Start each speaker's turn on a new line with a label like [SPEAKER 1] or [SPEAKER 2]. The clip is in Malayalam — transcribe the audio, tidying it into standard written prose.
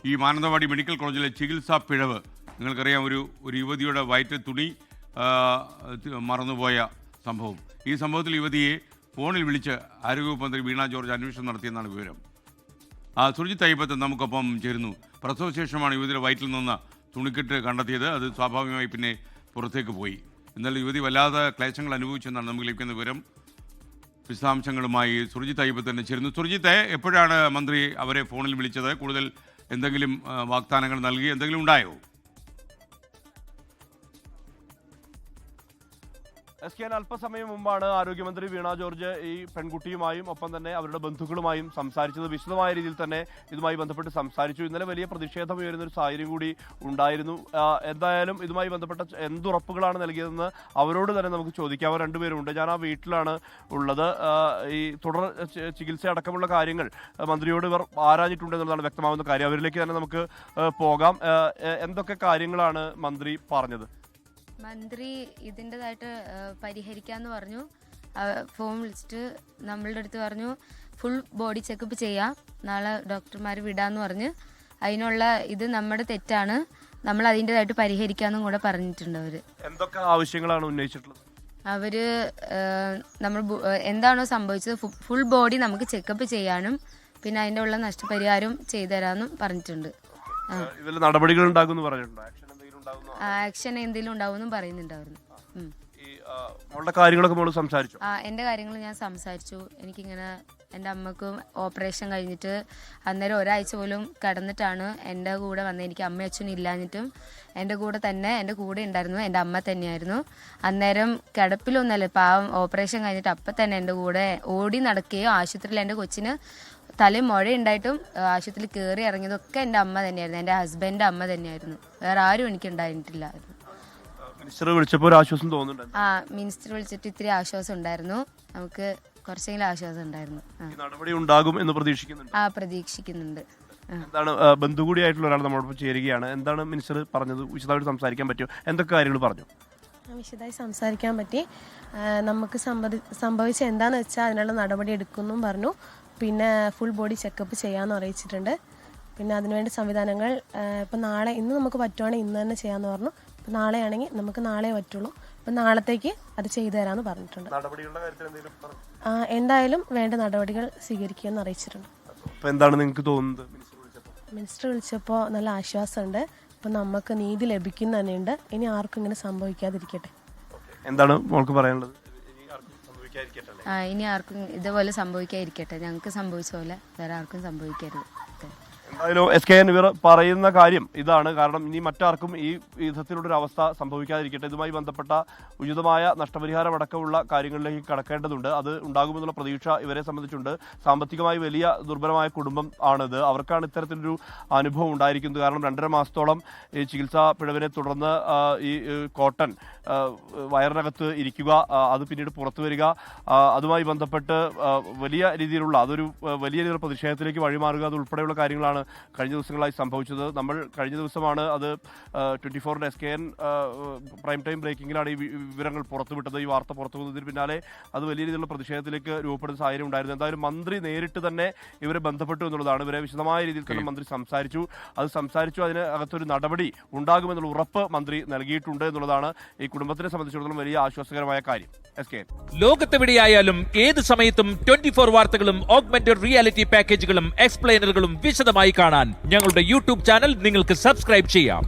[SPEAKER 1] ഈ മാനന്തവാടി മെഡിക്കൽ കോളേജിലെ ചികിത്സാ പിഴവ് നിങ്ങൾക്കറിയാം. ഒരു യുവതിയുടെ വയറ്റിൽ തുണി മറന്നുപോയ സംഭവം. ഈ സംഭവത്തിൽ യുവതിയെ ഫോണിൽ വിളിച്ച് ആരോഗ്യവകുപ്പ് മന്ത്രി വീണ ജോർജ് അന്വേഷണം നടത്തിയെന്നാണ് വിവരം. സുർജിത്ത് അയ്യപ്പത്ത് നമുക്കൊപ്പം ചേരുന്നു. പ്രസവശേഷമാണ് യുവതിയുടെ വയറ്റിൽ നിന്ന് തുണിക്കെട്ട് കണ്ടെത്തിയത്. അത് സ്വാഭാവികമായി പിന്നെ പുറത്തേക്ക് പോയി. എന്നാൽ യുവതി വല്ലാതെ ക്ലേശങ്ങൾ അനുഭവിച്ചെന്നാണ് നമുക്ക് ലഭിക്കുന്ന വിവരം. വിശദാംശങ്ങളുമായി സുർജിത്ത് അയ്യപ്പത്ത് തന്നെ ചേരുന്നു. സുർജിത്തെ, എപ്പോഴാണ് മന്ത്രി അവരെ ഫോണിൽ വിളിച്ചത്? കൂടുതൽ എന്തെങ്കിലും വാഗ്ദാനങ്ങൾ നൽകി എന്തെങ്കിലും ഉണ്ടായോ?
[SPEAKER 2] അല്പസമയം മുമ്പാണ് ആരോഗ്യമന്ത്രി വീണ ജോർജ് ഈ പെൺകുട്ടിയുമായും ഒപ്പം തന്നെ അവരുടെ ബന്ധുക്കളുമായും സംസാരിച്ചത്. വിശദമായ രീതിയിൽ തന്നെ ഇതുമായി ബന്ധപ്പെട്ട് സംസാരിച്ചു. ഇന്നലെ വലിയ പ്രതിഷേധം ഉയരുന്ന ഒരു സാഹചര്യം കൂടി ഉണ്ടായിരുന്നു. എന്തായാലും ഇതുമായി ബന്ധപ്പെട്ട എന്തുറപ്പുകളാണ് നൽകിയതെന്ന് അവരോട് തന്നെ നമുക്ക് ചോദിക്കാം. അവർ രണ്ടുപേരുണ്ട്. ഞാൻ ആ വീട്ടിലാണ് ഉള്ളത്. ഈ തുടർ ചികിത്സ അടക്കമുള്ള കാര്യങ്ങൾ മന്ത്രിയോട് ഇവർ ആരാഞ്ഞിട്ടുണ്ടെന്നുള്ളതാണ് വ്യക്തമാവുന്ന കാര്യം. അവരിലേക്ക് തന്നെ നമുക്ക് പോകാം. എന്തൊക്കെ കാര്യങ്ങളാണ് മന്ത്രി പറഞ്ഞത്?
[SPEAKER 3] മന്ത്രി ഇതിൻ്റെതായിട്ട് പരിഹരിക്കാമെന്ന് പറഞ്ഞു. ഫോൺ വിളിച്ചിട്ട് നമ്മളുടെ അടുത്ത് പറഞ്ഞു ഫുൾ ബോഡി ചെക്കപ്പ് ചെയ്യാം, നാളെ ഡോക്ടർമാർ വിടാമെന്ന് പറഞ്ഞ് അതിനുള്ള ഇത് നമ്മുടെ തെറ്റാണ്, നമ്മൾ അതിൻ്റെതായിട്ട് പരിഹരിക്കാമെന്നും കൂടെ പറഞ്ഞിട്ടുണ്ട്. അവർ
[SPEAKER 2] എന്തൊക്കെ ആവശ്യങ്ങളാണ് ഉന്നയിച്ചിട്ടുള്ളത്?
[SPEAKER 3] അവർ നമ്മൾ എന്താണോ സംഭവിച്ചത് ഫുൾ ബോഡി നമുക്ക് ചെക്കപ്പ് ചെയ്യാനും പിന്നെ അതിൻ്റെ ഉള്ള നഷ്ടപരിഹാരം ചെയ്തു തരാമെന്നും പറഞ്ഞിട്ടുണ്ട്.
[SPEAKER 2] നടപടികൾ ഉണ്ടാകുമെന്ന് പറഞ്ഞിട്ടുണ്ടോ?
[SPEAKER 3] ആക്ഷൻ എന്തെങ്കിലും ഉണ്ടാവുമെന്നും പറയുന്നുണ്ട് അവർ.
[SPEAKER 2] എന്റെ
[SPEAKER 3] കാര്യങ്ങൾ ഞാൻ സംസാരിച്ചു. എനിക്കിങ്ങനെ എൻ്റെ അമ്മക്കും ഓപ്പറേഷൻ കഴിഞ്ഞിട്ട് അന്നേരം ഒരാഴ്ച പോലും കിടന്നിട്ടാണ് എൻ്റെ കൂടെ വന്നത്. എനിക്ക് അമ്മ അച്ഛനും ഇല്ലാഞ്ഞിട്ടും എൻ്റെ കൂടെ ഉണ്ടായിരുന്നു എൻ്റെ അമ്മ തന്നെയായിരുന്നു. അന്നേരം കിടപ്പിലൊന്നല്ല, പാവം ഓപ്പറേഷൻ കഴിഞ്ഞിട്ട് അപ്പം തന്നെ എൻ്റെ കൂടെ ഓടി നടക്കുകയും ആശുപത്രിയിൽ എൻ്റെ കൊച്ചിന് തലയും മുഴയുണ്ടായിട്ടും ആശുപത്രിയിൽ കയറി ഇറങ്ങിയതൊക്കെ എൻ്റെ അമ്മ തന്നെയായിരുന്നു, എൻ്റെ ഹസ്ബൻഡ് അമ്മ തന്നെയായിരുന്നു. വേറെ ആരും എനിക്ക് ഉണ്ടായിട്ടില്ലായിരുന്നു.
[SPEAKER 2] മിനിസ്റ്റർ വിളിച്ചപ്പോൾ ആശ്വാസം തോന്നുന്നുണ്ട്.
[SPEAKER 3] മിനിസ്റ്റർ വിളിച്ചിട്ട് ഇത്തിരി ആശ്വാസം ഉണ്ടായിരുന്നു, നമുക്ക് കുറച്ചെങ്കിലും ആശ്വാസം ഉണ്ടായിരുന്നു.
[SPEAKER 2] നടപടി ഉണ്ടാകും എന്ന് പ്രതീക്ഷിക്കുന്നുണ്ട്.
[SPEAKER 3] പ്രതീക്ഷിക്കുന്നുണ്ട്.
[SPEAKER 2] എന്താണ് ബന്ധു കൂടിയായിട്ടുള്ള ഒരാൾ നമ്മളോടൊപ്പം ചേരുകയാണ്. എന്താണ് മിനിസ്റ്റർ പറഞ്ഞത്? വിശദമായിട്ട് സംസാരിക്കാൻ പറ്റുമോ? എന്തൊക്കെ കാര്യങ്ങൾ പറഞ്ഞു?
[SPEAKER 4] വിശദമായി സംസാരിക്കാൻ പറ്റി. നമുക്ക് സംഭവിച്ച എന്താണെന്ന് വെച്ചാൽ അതിനുള്ള നടപടി എടുക്കുമെന്നും പറഞ്ഞു. പിന്നെ ഫുൾ ബോഡി ചെക്കപ്പ് ചെയ്യാമെന്ന് അറിയിച്ചിട്ടുണ്ട്. പിന്നെ അതിനുവേണ്ടി സംവിധാനങ്ങൾ ഇപ്പം ഇന്ന് നമുക്ക് പറ്റുവാണെങ്കിൽ ഇന്ന് തന്നെ ചെയ്യാമെന്ന് പറഞ്ഞു. ഇപ്പം നാളെയാണെങ്കിൽ നമുക്ക് നാളെ പറ്റുള്ളൂ. അപ്പം നാളത്തേക്ക് അത് ചെയ്തു തരാമെന്ന് പറഞ്ഞിട്ടുണ്ട്. എന്തായാലും വേണ്ട നടപടികൾ സ്വീകരിക്കുമെന്ന് അറിയിച്ചിട്ടുണ്ട്.
[SPEAKER 2] എന്താണ് നിങ്ങൾക്ക് തോന്നുന്നത്?
[SPEAKER 4] മിനിസ്റ്റർ വിളിച്ചപ്പോൾ നല്ല ആശ്വാസമുണ്ട്. അപ്പം നമുക്ക് നീതി ലഭിക്കുന്ന തന്നെയുണ്ട്. ഇനി ആർക്കും ഇങ്ങനെ സംഭവിക്കാതിരിക്കട്ടെ.
[SPEAKER 2] എന്താണ് മോൾക്ക് പറയാനുള്ളത്?
[SPEAKER 3] ഇനി ആർക്കും ഇതുപോലെ സംഭവിക്കാതിരിക്കട്ടെ. ഞങ്ങൾക്ക് സംഭവിച്ച പോലെ വേറെ ആർക്കും സംഭവിക്കരുത്.
[SPEAKER 2] എന്തായാലും SKN ഇവർ പറയുന്ന കാര്യം ഇതാണ്. കാരണം ഇനി മറ്റാർക്കും ഈ വിധത്തിലുള്ളൊരു അവസ്ഥ സംഭവിക്കാതിരിക്കട്ടെ. ഇതുമായി ബന്ധപ്പെട്ട ഉചിതമായ നഷ്ടപരിഹാരം അടക്കമുള്ള കാര്യങ്ങളിലേക്ക് കടക്കേണ്ടതുണ്ട്. അത് ഉണ്ടാകുമെന്നുള്ള പ്രതീക്ഷ ഇവരെ സംബന്ധിച്ചുണ്ട്. സാമ്പത്തികമായി വലിയ ദുർബലമായ കുടുംബം ആണിത്. അവർക്കാണ് ഇത്തരത്തിലൊരു അനുഭവം ഉണ്ടായിരിക്കുന്നത്. കാരണം 2.5 മാസത്തോളം ഈ ചികിത്സാ പിഴവിനെ തുടർന്ന് ഈ കോട്ടൺ വയറിനകത്ത് ഇരിക്കുക, അത് പിന്നീട് പുറത്തു വരിക, അതുമായി ബന്ധപ്പെട്ട് വലിയ രീതിയിലുള്ള പ്രതിഷേധത്തിലേക്ക് വഴിമാറുക, അതുൾപ്പെടെയുള്ള കാര്യങ്ങളാണ് കഴിഞ്ഞ ദിവസങ്ങളായി സംഭവിച്ചത്. നമ്മൾ കഴിഞ്ഞ ദിവസമാണ് അത് 24 SKN പ്രൈം ടൈം ബ്രേക്കിങ്ങിലാണ് ഈ വിവരങ്ങൾ പുറത്തുവിട്ടത്. ഈ വാർത്ത പുറത്തുവിട്ടതിന് പിന്നാലെ അത് വലിയ രീതിയിലുള്ള പ്രതിഷേധത്തിലേക്ക് രൂപപ്പെടുന്ന സാഹചര്യം ഉണ്ടായിരുന്നു. എന്തായാലും മന്ത്രി നേരിട്ട് തന്നെ ഇവരെ ബന്ധപ്പെട്ടു എന്നുള്ളതാണ്. ഇവരെ വിശദമായ രീതിയിൽ തന്നെ മന്ത്രി സംസാരിച്ചു. അതിന് അകത്തൊരു നടപടി ഉണ്ടാകുമെന്നുള്ള ഉറപ്പ് മന്ത്രി നൽകിയിട്ടുണ്ട് എന്നുള്ളതാണ് ഈ കുടുംബത്തിനെ സംബന്ധിച്ചിടത്തോളം വലിയ ആശ്വാസകരമായ കാര്യം. SKN
[SPEAKER 5] ലോകത്തെവിടെയായാലും ഏത് സമയത്തും 24 വാർത്തകളും ഓഗ്മെന്റഡ് റിയാലിറ്റി പാക്കേജുകളും എക്സ്പ്ലെയിനറുകളും വിശദമായി കാണാൻ ഞങ്ങളുടെ YouTube ചാനൽ നിങ്ങൾക്ക് സബ്സ്ക്രൈബ് ചെയ്യാം.